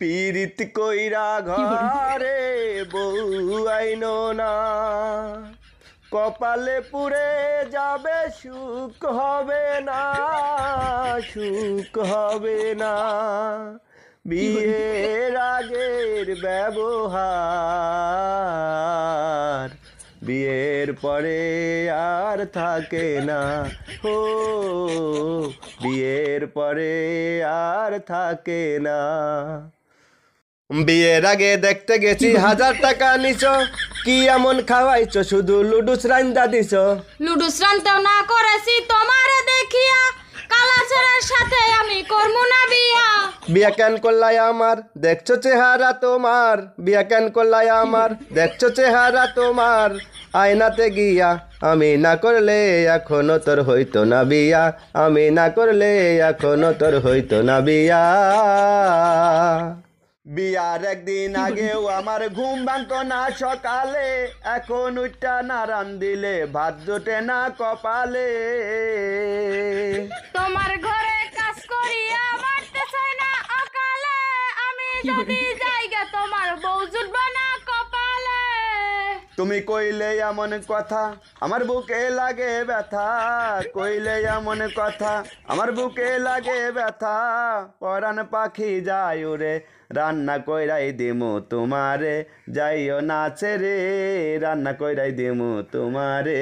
পীড়িত কইরা ঘরে বউ আইনো না, কপালে পুড়ে যাবে সুখ হবে না, সুখ হবে না। বিয়ের আগের ব্যবহার বিয়ের পরে আর থাকে না, ও বিয়ের পরে আর থাকে না। বিয়ের আগে দেখতে গেছি 1000 টাকা নিছো, কি এমন খাওয়াইছো শুধু লুডুস রান্দা দিছো। লুডুস রানতেও না করেছি তোমারে দেখিয়া, কালাচরের সাথে আমি করমু না বিয়া। বিয়া কেন করলাই আমার, দেখছো চেহারা তোমার, বিয়া কেন করলাই আমার, দেখছো চেহারা তোমার। আয়নাতে গিয়া আমি না করলে এখনো তোর হইতো না বিয়া, আমি না করলে এখনো তোর হইতো না বিয়া। বিয়ার একদিন আগেও আমার ঘুম ভাঙতো না সকালে, এখন উঠটা না রান দিলে ভাত জোটে না কপালে। তোমার ঘরে কাজ করিয়া মারতে চাই না অকালে, আমি যদি যাইগে তোমার বউ জুটবে না কপালে। তুমি কইলে এমন কথা আমার বুকে লাগে ব্যথা, কইলে এমন কথা আমার বুকে লাগে ব্যথা। পরাণ পাখি যায় উড়ে রান্না কইরাই দিমু তোমারে, যাইও না ছেড়ে রান্না কইরাই দিমু তোমারে।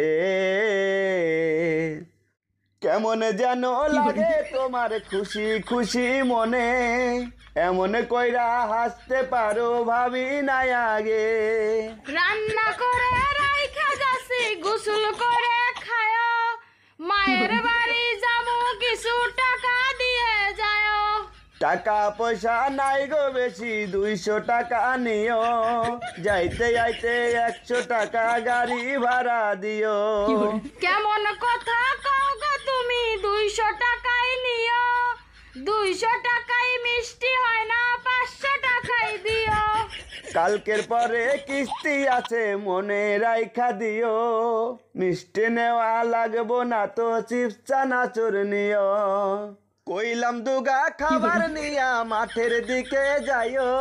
কেমন যেন লাগে তোমার খুশি খুশি মনে, এমন কইরা হাসতে পারো ভাবি নাই আগে। রান্না করে রাইখা যাচ্ছি গোসল করে খায়, মায়ের বাড়ি যাবো কিছু টাকা দিয়ে যায়। টাকা পয়সা নাই গো বেশি, 200 টাকা নিও, যাইতে যাইতে 100 টাকা গাড়ি ভাড়া দিও। কেমন কথা কও গো তুমি, 200 টাকাই নিও, 200 টাকাই মিষ্টি হয় না, 500 টাকাই দিও। কালকের পরে কিস্তি আছে মনে রাইখা দিও, মিষ্টি নেওয়া লাগবো না তো চিপস চানাচুর নিও। কইলাম দুগা খাবার নিয়া মাঠের দিকে যাইও,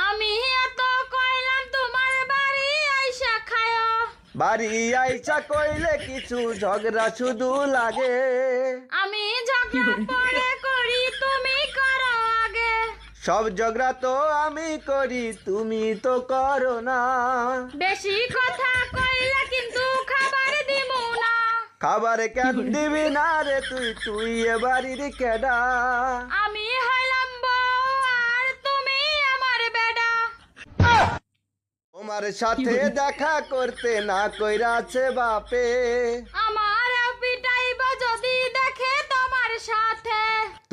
আমি এত কইলাম তোমার বাড়ি আইসা খায়। বাড়ি আইসা কইলে কিছু ঝগড়া শুধু লাগে, আমি ঝগড়া পরে করি তুমি করো আগে। সব ঝগড়া তো আমি করি তুমি তো করো না। বেশি কথা কইলে কিন্তু খাবার দিব না। খাবার কেন দিবি না রে তুই, তুই এ বাড়ির কেডা। আমি হইলাম বউ আর তুমি আমার বেডা। তোমার সাথে দেখা করতে না কইরাছে বাপে, আমার পিটাইবা যদি দেখে তোমার সাথে।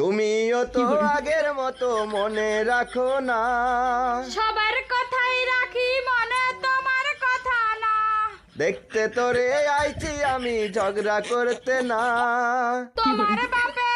তুমিও তো আগের মতো মনে রাখো না, সবার কথাই রাখি মনে, তোমার কথা না। দেখতে তোরে আইছি আমি ঝগড়া করতে না। তোমার বাপে